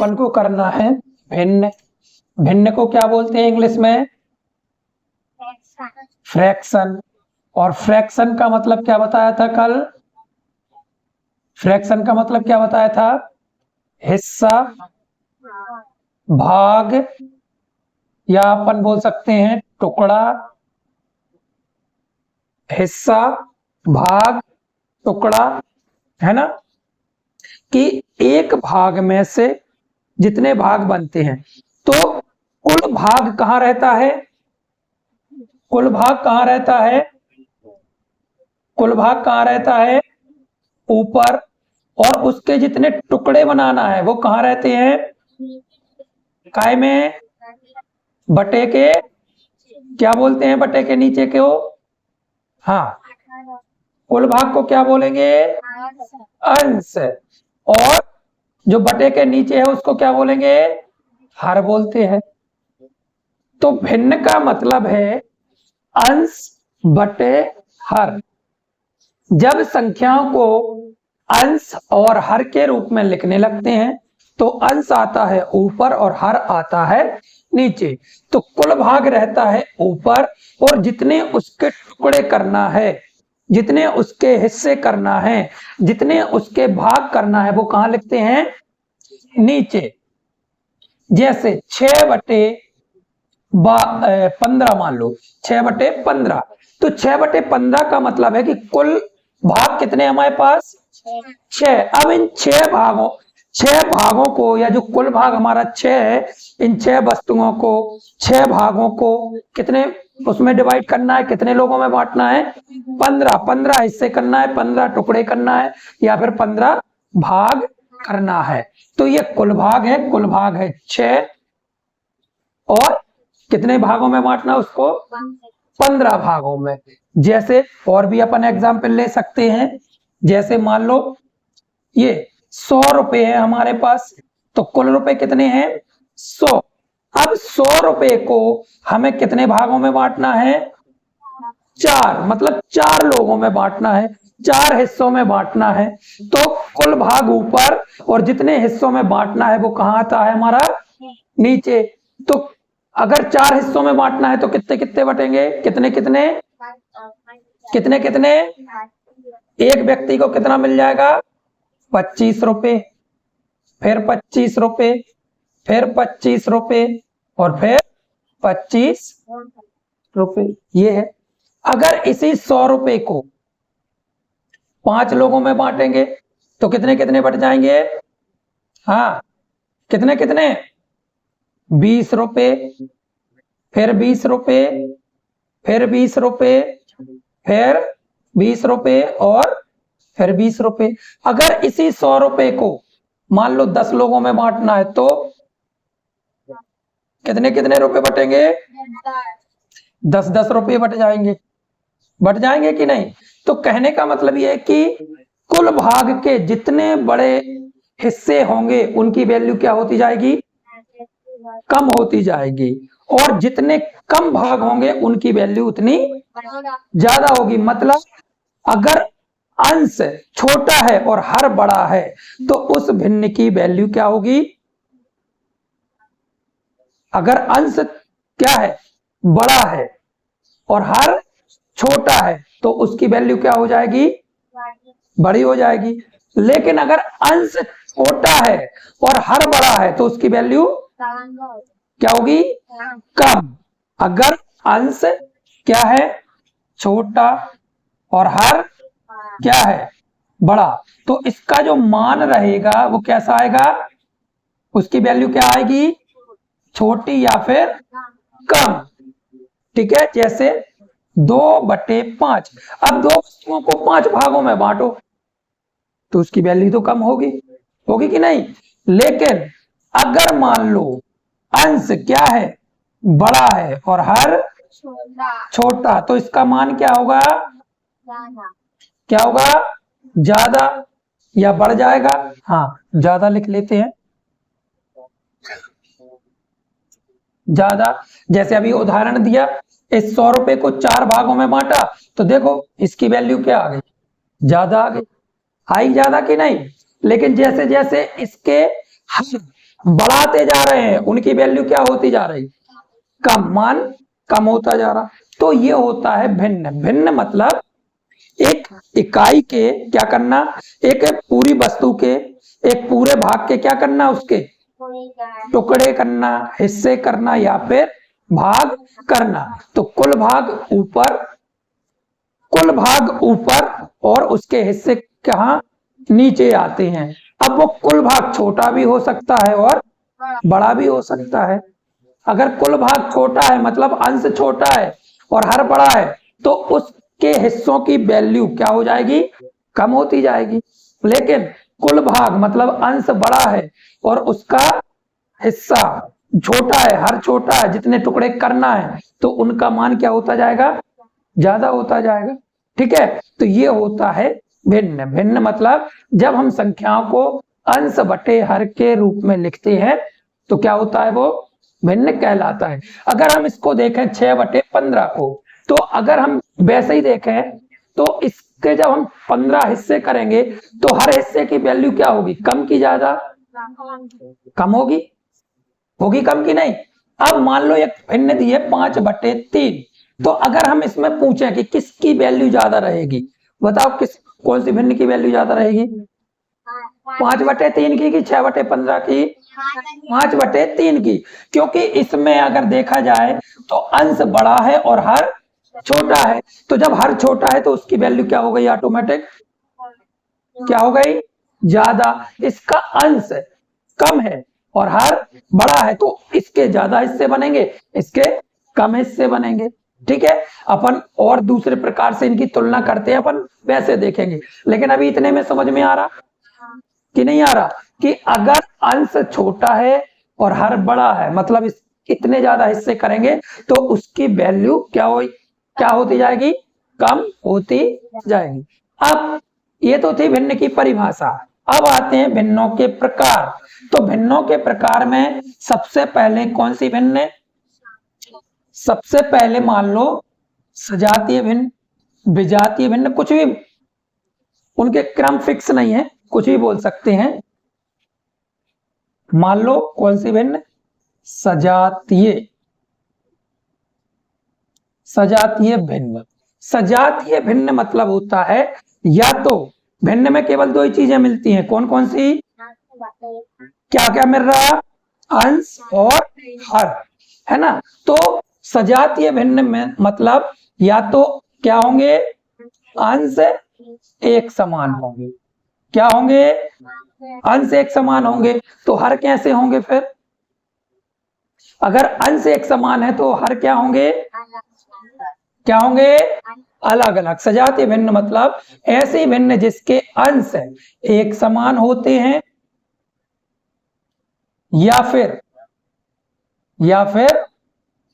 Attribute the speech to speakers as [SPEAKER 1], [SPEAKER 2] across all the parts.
[SPEAKER 1] अपन को करना है भिन्न। भिन्न को क्या बोलते हैं इंग्लिश में? फ्रैक्शन। और फ्रैक्शन का मतलब क्या बताया था कल? फ्रैक्शन का मतलब क्या बताया था? हिस्सा, भाग, या अपन बोल सकते हैं टुकड़ा। हिस्सा, भाग, टुकड़ा, है ना? कि एक भाग में से जितने भाग बनते हैं, तो कुल भाग कहाँ रहता है? कुल भाग कहाँ रहता है? कुल भाग कहाँ रहता है? ऊपर। और उसके जितने टुकड़े बनाना है वो कहाँ रहते हैं? काय में? बटे के। क्या बोलते हैं बटे के नीचे के वो? हाँ, कुल भाग को क्या बोलेंगे? अंश। और जो बटे के नीचे है उसको क्या बोलेंगे? हर बोलते हैं। तो भिन्न का मतलब है अंश बटे हर। जब संख्याओं को अंश और हर के रूप में लिखने लगते हैं तो अंश आता है ऊपर और हर आता है नीचे। तो कुल भाग रहता है ऊपर, और जितने उसके टुकड़े करना है, जितने उसके हिस्से करना है, जितने उसके भाग करना है, वो कहां लिखते हैं? नीचे। जैसे 6/15 मान लो, 6/15। तो 6/15 का मतलब है कि कुल भाग कितने हमारे पास? 6। अब इन 6 भागों को, या जो कुल भाग हमारा 6 है, इन 6 वस्तुओं को, 6 भागों को कितने उसमें डिवाइड करना है? कितने लोगों में बांटना है? 15 हिस्से करना है, 15 टुकड़े करना है, या फिर 15 भाग करना है। तो ये कुल भाग है। कुल भाग है 6, और कितने भागों में बांटना उसको? 15 भागों में। जैसे और भी अपन एग्जाम्पल ले सकते हैं। जैसे मान लो ये 100 रुपए है हमारे पास, तो कुल रुपए कितने हैं? 100। अब 100 रुपए को हमें कितने भागों में बांटना है? 4, मतलब 4 लोगों में बांटना है, 4 हिस्सों में बांटना है। तो कुल भाग ऊपर, और जितने हिस्सों में बांटना है वो कहां आता है हमारा? नीचे। तो अगर 4 हिस्सों में बांटना है तो कितने कितने बटेंगे? कितने कितने? कितने कितने? एक व्यक्ति को कितना मिल जाएगा? 25 रुपए, फिर 25 रुपए, फिर 25 रुपए, और फिर 25 रुपए। ये है। अगर इसी 100 रुपए को 5 लोगों में बांटेंगे तो कितने कितने बट जाएंगे? हाँ, कितने कितने? 20 रुपए, फिर 20 रुपए, फिर 20 रुपए, फिर 20 रुपए, और फिर 20 रुपए। अगर इसी 100 रुपए को मान लो 10 लोगों में बांटना है तो कितने कितने रुपए बटेंगे? 10-10 रुपए बट जाएंगे। बट जाएंगे कि नहीं? तो कहने का मतलब ये है कि कुल भाग के जितने बड़े हिस्से होंगे उनकी वैल्यू क्या होती जाएगी? कम होती जाएगी। और जितने कम भाग होंगे उनकी वैल्यू उतनी ज्यादा होगी। मतलब अगर अंश छोटा है और हर बड़ा है तो उस भिन्न की वैल्यू क्या होगी? अगर अंश क्या है? बड़ा है, और हर छोटा है, तो उसकी वैल्यू क्या हो जाएगी? बड़ी हो जाएगी। लेकिन अगर अंश छोटा है और हर बड़ा है तो उसकी वैल्यू क्या होगी? कम। अगर अंश क्या है? छोटा, और हर क्या है? बड़ा, तो इसका जो मान रहेगा वो कैसा आएगा? उसकी वैल्यू क्या आएगी? छोटी या फिर कम। ठीक है। जैसे 2/5। अब 2 वस्तुओं को 5 भागों में बांटो तो उसकी वैल्यू तो कम होगी, होगी कि नहीं? लेकिन अगर मान लो अंश क्या है? बड़ा है, और हर छोटा, तो इसका मान क्या होगा? क्या होगा? ज्यादा, या बढ़ जाएगा? हाँ, ज्यादा लिख लेते हैं, ज्यादा। जैसे अभी उदाहरण दिया, इस 100 रुपए को 4 भागों में बांटा तो देखो इसकी वैल्यू क्या आ गई? ज्यादा आ गई। आई ज्यादा कि नहीं? लेकिन जैसे जैसे इसके हर बढ़ाते जा रहे हैं, उनकी वैल्यू क्या होती जा रही, कम, मान कम होता जा रहा। तो ये होता है भिन्न। भिन्न मतलब एक इकाई के क्या करना, एक पूरी वस्तु के, एक पूरे भाग के क्या करना, उसके टुकड़े करना, हिस्से करना या फिर भाग करना। तो कुल भाग ऊपर और उसके हिस्से कहाँ, नीचे आते हैं। अब वो कुल भाग छोटा भी हो सकता है और बड़ा भी हो सकता है। अगर कुल भाग छोटा है मतलब अंश छोटा है और हर बड़ा है, तो उसके हिस्सों की वैल्यू क्या हो जाएगी, कम होती जाएगी। लेकिन कुल भाग मतलब अंश बड़ा है और उसका हिस्सा छोटा है, हर छोटा है, जितने टुकड़े करना है, तो उनका मान क्या होता जाएगा, ज्यादा होता जाएगा। ठीक है, तो ये होता है भिन्न। भिन्न मतलब जब हम संख्याओं को अंश बटे हर के रूप में लिखते हैं तो क्या होता है, वो भिन्न कहलाता है। अगर हम इसको देखें 6/15 को, तो अगर हम वैसे ही देखें तो इसके जब हम 15 हिस्से करेंगे तो हर हिस्से की वैल्यू क्या होगी, कम की ज्यादा, कम होगी, होगी कम की नहीं। अब मान लो एक भिन्न दी है 5/3, तो अगर हम इसमें पूछें कि किसकी वैल्यू ज्यादा रहेगी, बताओ किस, कौन सी भिन्न की वैल्यू ज्यादा रहेगी, 5/3 की कि 6/15 की, 5/3 की। क्योंकि इसमें अगर देखा जाए तो अंश बड़ा है और हर छोटा है, तो जब हर छोटा है तो उसकी वैल्यू क्या हो गई, ऑटोमेटिक क्या हो गई, ज्यादा। इसका अंश कम है और हर बड़ा है, तो इसके ज्यादा हिस्से बनेंगे, इसके कम हिस्से बनेंगे। ठीक है, अपन और दूसरे प्रकार से इनकी तुलना करते हैं, अपन वैसे देखेंगे। लेकिन अभी इतने में समझ में आ रहा कि नहीं आ रहा, कि अगर अंश छोटा है और हर बड़ा है मतलब इतने ज्यादा हिस्से करेंगे तो उसकी वैल्यू क्या होती जाएगी, कम होती जाएगी। अब ये तो थी भिन्न की परिभाषा। अब आते हैं भिन्नों के प्रकार। तो भिन्नों के प्रकार में सबसे पहले कौन सी भिन्न है, सबसे पहले मान लो सजातीय भिन्न, विजातीय भिन्न, कुछ भी, उनके क्रम फिक्स नहीं है, कुछ भी बोल सकते हैं। मान लो कौन सी भिन्न, सजातीय, सजातीय भिन्न। सजातीय भिन्न मतलब होता है, या तो भिन्न में केवल दो ही चीजें मिलती हैं, कौन कौन सी, क्या क्या मिल रहा, अंश और हर, है ना। तो सजातीय भिन्न में मतलब या तो क्या होंगे, अंश एक समान होंगे, क्या होंगे, अंश एक समान होंगे। तो हर कैसे होंगे फिर, अगर अंश एक समान है तो हर क्या होंगे, क्या होंगे, अलग अलग। सजातीय भिन्न मतलब ऐसे भिन्न जिसके अंश एक समान होते हैं या फिर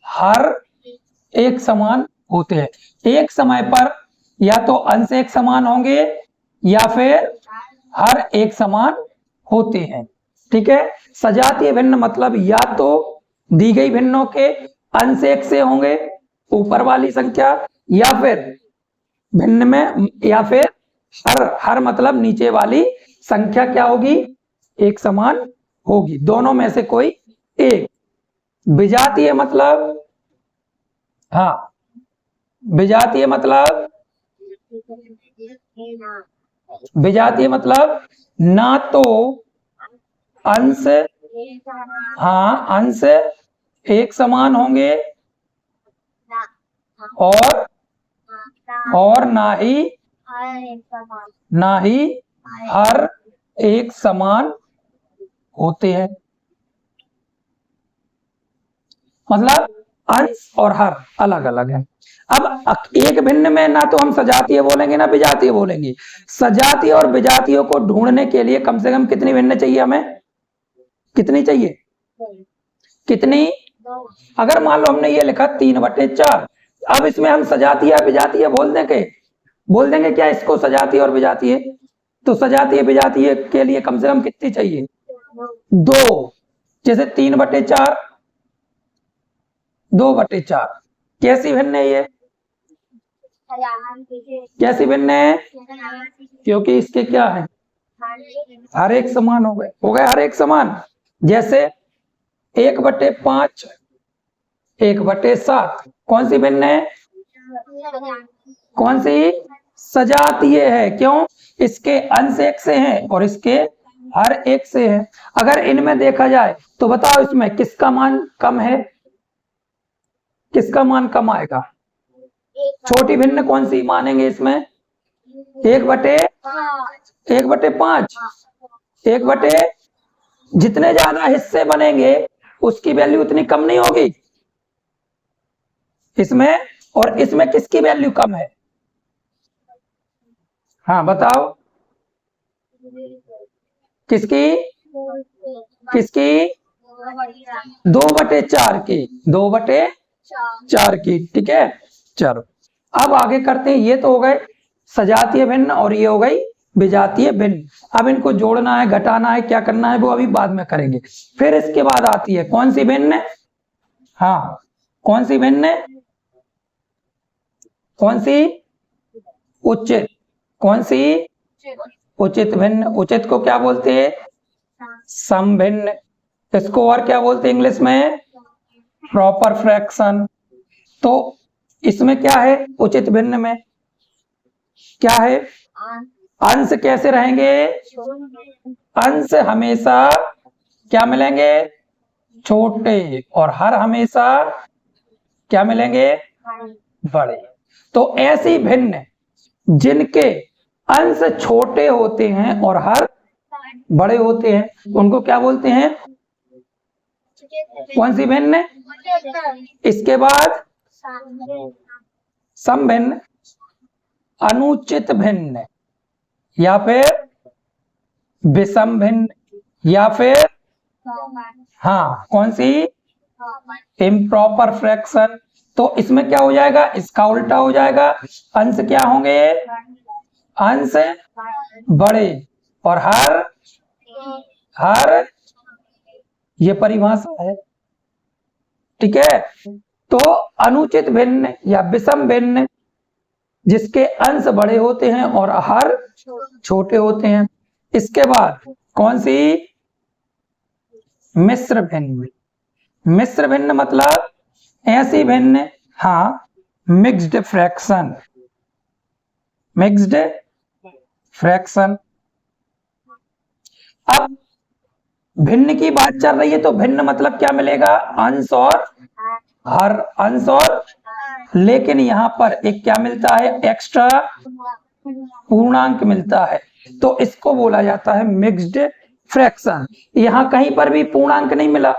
[SPEAKER 1] हर एक समान होते हैं। एक समय पर या तो अंश एक समान होंगे या फिर हर एक समान होते हैं। ठीक है, सजातीय भिन्न मतलब या तो दी गई भिन्नों के अंश एक से होंगे, ऊपर वाली संख्या, या फिर भिन्न में, या फिर हर मतलब नीचे वाली संख्या क्या होगी, एक समान होगी, दोनों में से कोई एक। विजातीय मतलब, हाँ, विजातीय मतलब ना तो अंश, हाँ, अंश एक समान होंगे और ना ही हर एक समान होते हैं। मतलब अंश और हर अलग अलग है। अब एक भिन्न में ना तो हम सजातीय बोलेंगे ना विजातीय बोलेंगे। सजातीय और विजातीय को ढूंढने के लिए कम से कम कितनी भिन्न चाहिए हमें, कितनी चाहिए, कितनी, अगर मान लो हमने ये लिखा 3/4, अब इसमें हम सजातीय विजातीय बोल देंगे क्या इसको, सजातीय और विजातीय। तो सजातीय विजातीय के लिए कम से कम कितनी चाहिए, 2। जैसे 3/4, 2/4। कैसी भिन्न है ये, कैसी भिन्न है, क्योंकि इसके क्या है, हर एक समान हो गए हर एक समान। जैसे 1/5, 1/7 कौन सी भिन्न है? कौन सी? सजातीय है। क्यों? इसके अंश एक से हैं और इसके हर एक से है। अगर इनमें देखा जाए तो बताओ इसमें किसका मान कम है? किसका मान कम आएगा? छोटी भिन्न कौन सी मानेंगे इसमें? 1/5। 1/, जितने ज्यादा हिस्से बनेंगे उसकी वैल्यू उतनी कम नहीं होगी इसमें। और इसमें किसकी वैल्यू कम है? हाँ बताओ, किसकी? किसकी? 2/4 की। 2/4 की। ठीक है, चलो अब आगे करते हैं। ये तो हो गए सजातीय भिन्न और ये हो गई विजातीय भिन्न। अब इनको जोड़ना है, घटाना है, क्या करना है वो अभी बाद में करेंगे। फिर इसके बाद आती है कौन सी भिन्न? हाँ, कौन सी भिन्न? कौन सी? उचित। कौन सी? उचित भिन्न। उचित को क्या बोलते हैं? समभिन्न। इसको और क्या बोलते हैं इंग्लिश में? Proper fraction. तो इसमें क्या है उचित भिन्न में? क्या है? अंश कैसे रहेंगे? अंश हमेशा क्या मिलेंगे? छोटे। और हर हमेशा क्या मिलेंगे? बड़े। तो ऐसी भिन्न जिनके अंश छोटे होते हैं और हर बड़े होते हैं उनको क्या बोलते हैं? कौन सी भिन्न? इसके बाद समभिन्न, अनुचित भिन्न, या फिर विषम भिन्न, या फिर हाँ कौन सी? Improper fraction. तो इसमें क्या हो जाएगा? इसका उल्टा हो जाएगा। अंश क्या होंगे? अंश बड़े और हर ये परिभाषा है। ठीक है, तो अनुचित भिन्न या विषम भिन्न जिसके अंश बड़े होते हैं और हर छोटे होते हैं। इसके बाद कौन सी? मिश्र भिन्न। मिश्र भिन्न मतलब ऐसी भिन्न, हाँ मिक्स्ड फ्रैक्शन। Mixed fraction. अब भिन्न की बात चल रही है तो भिन्न मतलब क्या मिलेगा? अंश और हर। अंश और, लेकिन यहां पर एक क्या मिलता है? एक्स्ट्रा पूर्णांक मिलता है। तो इसको बोला जाता है मिक्स्ड फ्रैक्शन। यहां कहीं पर भी पूर्णांक नहीं मिला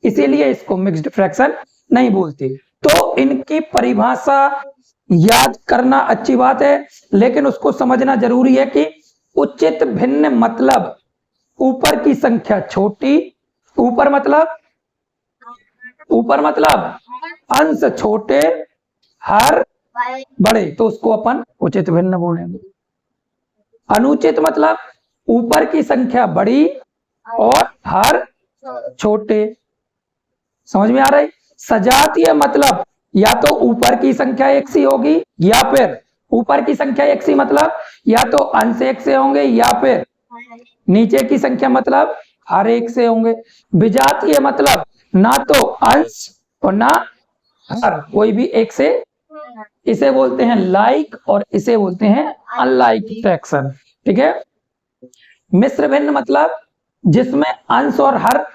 [SPEAKER 1] इसीलिए इसको मिक्स्ड फ्रैक्शन नहीं बोलते। तो इनकी परिभाषा याद करना अच्छी बात है, लेकिन उसको समझना जरूरी है कि उचित भिन्न मतलब ऊपर की संख्या छोटी, ऊपर मतलब अंश छोटे, हर बड़े, तो उसको अपन उचित भिन्न बोलेंगे। अनुचित मतलब ऊपर की संख्या बड़ी और हर छोटे। समझ में आ रहा है? सजातीय मतलब या तो ऊपर की संख्या एक सी होगी, या फिर ऊपर की संख्या एक सी मतलब या तो अंश एक से होंगे, या फिर नीचे की संख्या मतलब हर एक से होंगे। विजातीय मतलब ना तो अंश और ना हर, कोई भी एक से। इसे बोलते हैं लाइक और इसे बोलते हैं अनलाइक फ्रैक्शन। ठीक है। मिश्र भिन्न मतलब जिसमें अंश और हर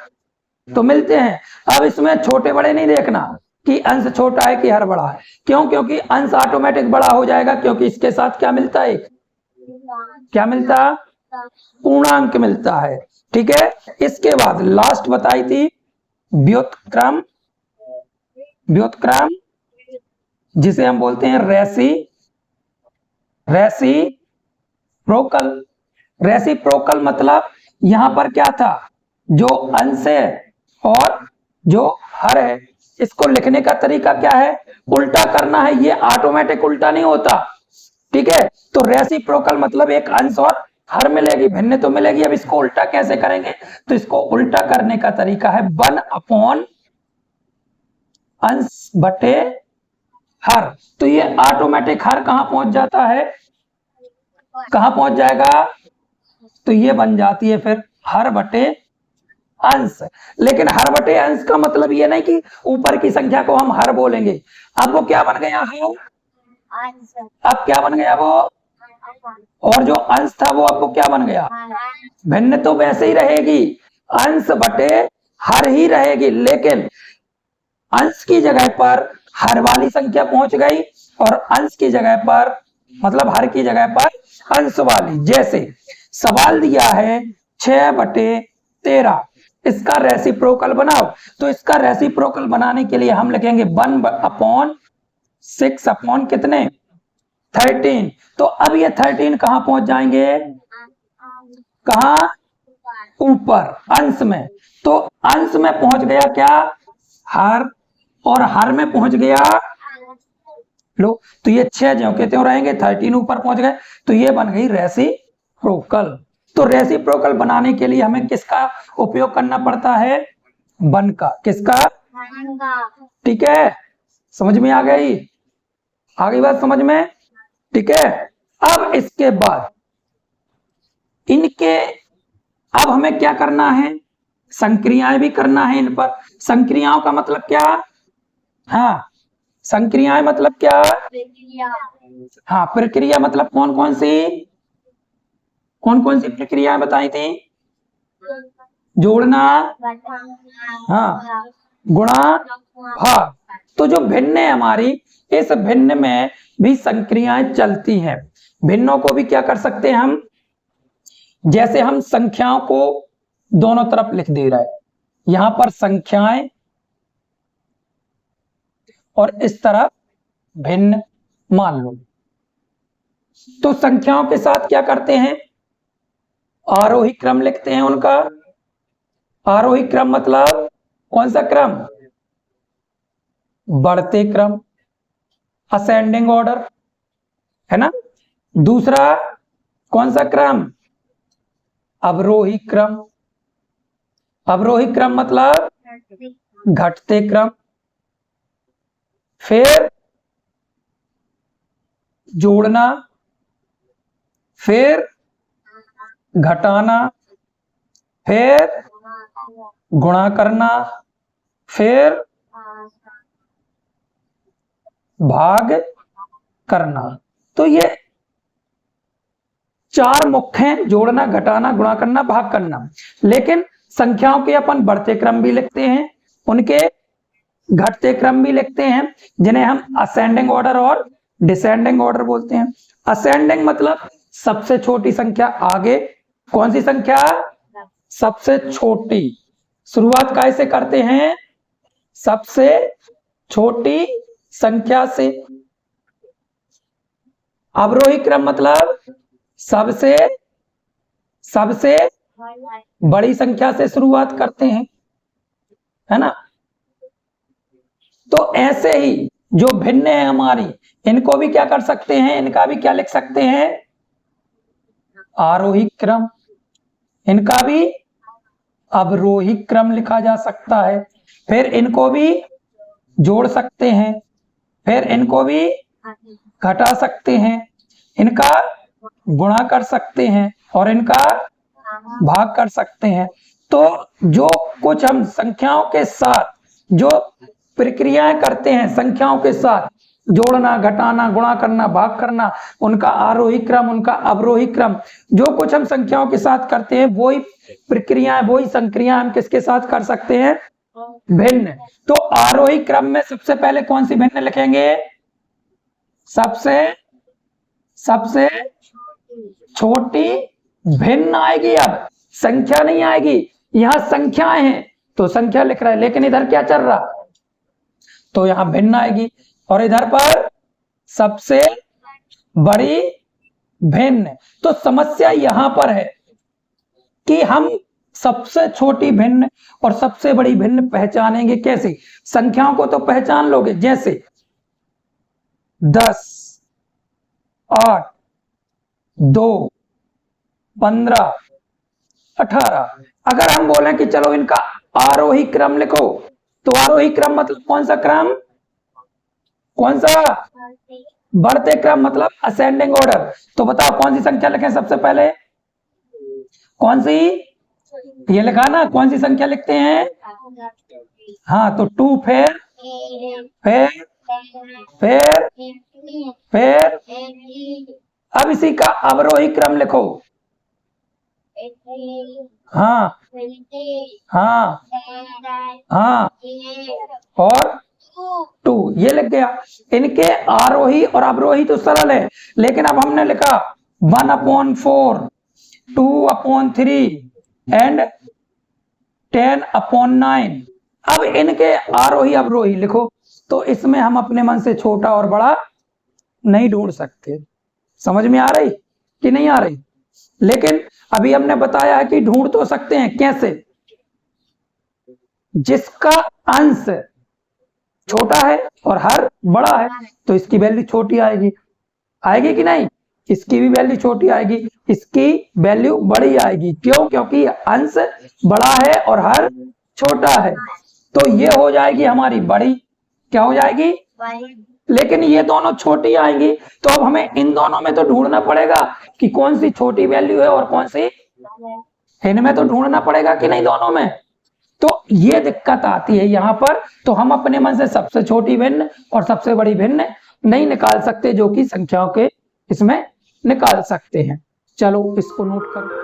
[SPEAKER 1] तो मिलते हैं। अब इसमें छोटे बड़े नहीं देखना कि अंश छोटा है कि हर बड़ा है। क्यों? क्योंकि अंश ऑटोमेटिक बड़ा हो जाएगा, क्योंकि इसके साथ क्या मिलता है? क्या मिलता? पूर्णांक मिलता है। ठीक है। इसके बाद लास्ट बताई थी व्युत्क्रम। व्युत्क्रम जिसे हम बोलते हैं रेसिप्रोकल। रेसिप्रोकल मतलब यहां पर क्या था? जो अंश है और जो हर है, इसको लिखने का तरीका क्या है? उल्टा करना है। ये ऑटोमेटिक उल्टा नहीं होता। ठीक है। तो रेसिप्रोकल मतलब एक अंश और हर मिलेगी, भिन्न तो मिलेगी। अब इसको उल्टा कैसे करेंगे? तो इसको उल्टा करने का तरीका है 1/, अंश बटे हर। तो ये ऑटोमेटिक हर कहां पहुंच जाता है? कहां पहुंच जाएगा? तो ये बन जाती है फिर हर बटे अंश। लेकिन हर बटे अंश का मतलब ये नहीं कि ऊपर की संख्या को हम हर बोलेंगे। अब वो क्या बन गया है, अब क्या बन गया वो, और जो अंश था वो अब वो क्या बन गया, भिन्न। तो वैसे ही रहेगी, अंश बटे हर ही रहेगी, लेकिन अंश की जगह पर हर वाली संख्या पहुंच गई और अंश की जगह पर, मतलब हर की जगह पर अंश वाली। जैसे सवाल दिया है 6/13, इसका रेसिप्रोकल बनाओ। तो इसका रेसिप्रोकल बनाने के लिए हम लिखेंगे 1/6 अपॉन कितने, 13। तो अब ये 13 कहां पहुंच जाएंगे, कहां, ऊपर अंश में। तो अंश में पहुंच गया क्या, हर, और हर में पहुंच गया लो। तो ये 6 जो के त्यों रहेंगे, 13 ऊपर पहुंच गए, तो ये बन गई रेसिप्रोकल। तो रेसिप्रोकल बनाने के लिए हमें किसका उपयोग करना पड़ता है, 1 का। किसका, ठीक है, समझ में आ गई, आ गई बात समझ में, ठीक है। अब इसके बाद इनके, अब हमें क्या करना है, संक्रियाएं भी करना है इन पर। संक्रियाओं का मतलब क्या, हाँ, संक्रियाएं मतलब क्या, हाँ, प्रक्रिया मतलब कौन कौन सी प्रक्रियाएं बताई थी, जोड़ना, हाँ, गुणा, भाग। तो जो भिन्न है हमारी, इस भिन्न में भी संक्रियाएं चलती हैं। भिन्नों को भी क्या कर सकते हैं हम, जैसे हम संख्याओं को दोनों तरफ लिख दे रहा है, यहां पर संख्याएं और इस तरफ भिन्न मान लो। तो संख्याओं के साथ क्या करते हैं, आरोही क्रम लिखते हैं उनका। आरोही क्रम मतलब कौन सा क्रम, बढ़ते क्रम, असेंडिंग ऑर्डर, है ना। दूसरा कौन सा क्रम, अवरोही क्रम। अवरोही क्रम मतलब घटते क्रम। फिर जोड़ना, फिर घटाना, फिर गुणा करना, फिर भाग करना। तो ये 4 मुख्य हैं, जोड़ना, घटाना, गुणा करना, भाग करना। लेकिन संख्याओं के अपन बढ़ते क्रम भी लिखते हैं, उनके घटते क्रम भी लिखते हैं, जिन्हें हम असेंडिंग ऑर्डर और डिसेंडिंग ऑर्डर बोलते हैं। असेंडिंग मतलब सबसे छोटी संख्या आगे, कौन सी संख्या, सबसे छोटी। शुरुआत कैसे करते हैं, सबसे छोटी संख्या से। अवरोही क्रम मतलब सबसे बड़ी संख्या से शुरुआत करते हैं, है ना। तो ऐसे ही जो भिन्न है हमारी, इनको भी क्या कर सकते हैं, इनका भी क्या लिख सकते हैं, आरोही क्रम। इनका भी अवरोही क्रम लिखा जा सकता है। फिर इनको भी जोड़ सकते हैं, फिर इनको भी घटा सकते हैं, इनका गुणा कर सकते हैं और इनका भाग कर सकते हैं। तो जो कुछ हम संख्याओं के साथ जो प्रक्रियाएं करते हैं, संख्याओं के साथ जोड़ना, घटाना, गुणा करना, भाग करना, उनका आरोही क्रम, उनका अवरोही क्रम, जो कुछ हम संख्याओं के साथ करते हैं, वही प्रक्रियाएं, वही संक्रियाएं हम किसके साथ कर सकते हैं, भिन्न। तो आरोही क्रम में सबसे पहले कौन सी भिन्न लिखेंगे, सबसे छोटी भिन्न आएगी। अब संख्या नहीं आएगी, यहां संख्याएं हैं तो संख्या लिख रहा है, लेकिन इधर क्या चल रहा, तो यहां भिन्न आएगी। और इधर पर सबसे बड़ी भिन्न। तो समस्या यहां पर है कि हम सबसे छोटी भिन्न और सबसे बड़ी भिन्न पहचानेंगे कैसे। संख्याओं को तो पहचान लोगे, जैसे 10, 8, 2, 15, 18। अगर हम बोलें कि चलो इनका आरोही क्रम लिखो, तो आरोही क्रम मतलब कौन सा क्रम, कौन सा, बढ़ते क्रम मतलब असेंडिंग ऑर्डर। तो बताओ कौन सी संख्या लिखें सबसे पहले, कौन सी, ये लिखा ना, कौन सी संख्या लिखते हैं? हाँ, तो 2 फिर फिर फिर फिर अब इसी का अवरोही क्रम लिखो। हाँ हाँ हाँ और 2 ये लिख गया। इनके आरोही और अवरोही तो सरल है, लेकिन अब हमने लिखा 1/4, 2/3 एंड 10/9। अब इनके आरोही अवरोही लिखो। तो इसमें हम अपने मन से छोटा और बड़ा नहीं ढूंढ सकते। समझ में आ रही कि नहीं आ रही? लेकिन अभी हमने बताया है कि ढूंढ तो सकते हैं। कैसे? जिसका अंश छोटा है और हर बड़ा है तो इसकी वैल्यू छोटी आएगी। आएगी कि नहीं? इसकी भी वैल्यू छोटी आएगी, इसकी वैल्यू बड़ी आएगी। क्यों? क्योंकि अंश बड़ा है और हर छोटा है। तो ये हो जाएगी हमारी बड़ी। क्या हो जाएगी? लेकिन ये दोनों छोटी आएंगी, तो अब हमें इन दोनों में तो ढूंढना पड़ेगा कि कौन सी छोटी वैल्यू है और कौन सी। इनमें तो ढूंढना पड़ेगा कि नहीं, दोनों में। तो ये दिक्कत आती है यहाँ पर। तो हम अपने मन से सबसे छोटी भिन्न और सबसे बड़ी भिन्न नहीं निकाल सकते, जो कि संख्याओं के इसमें निकाल सकते हैं। चलो इसको नोट करो।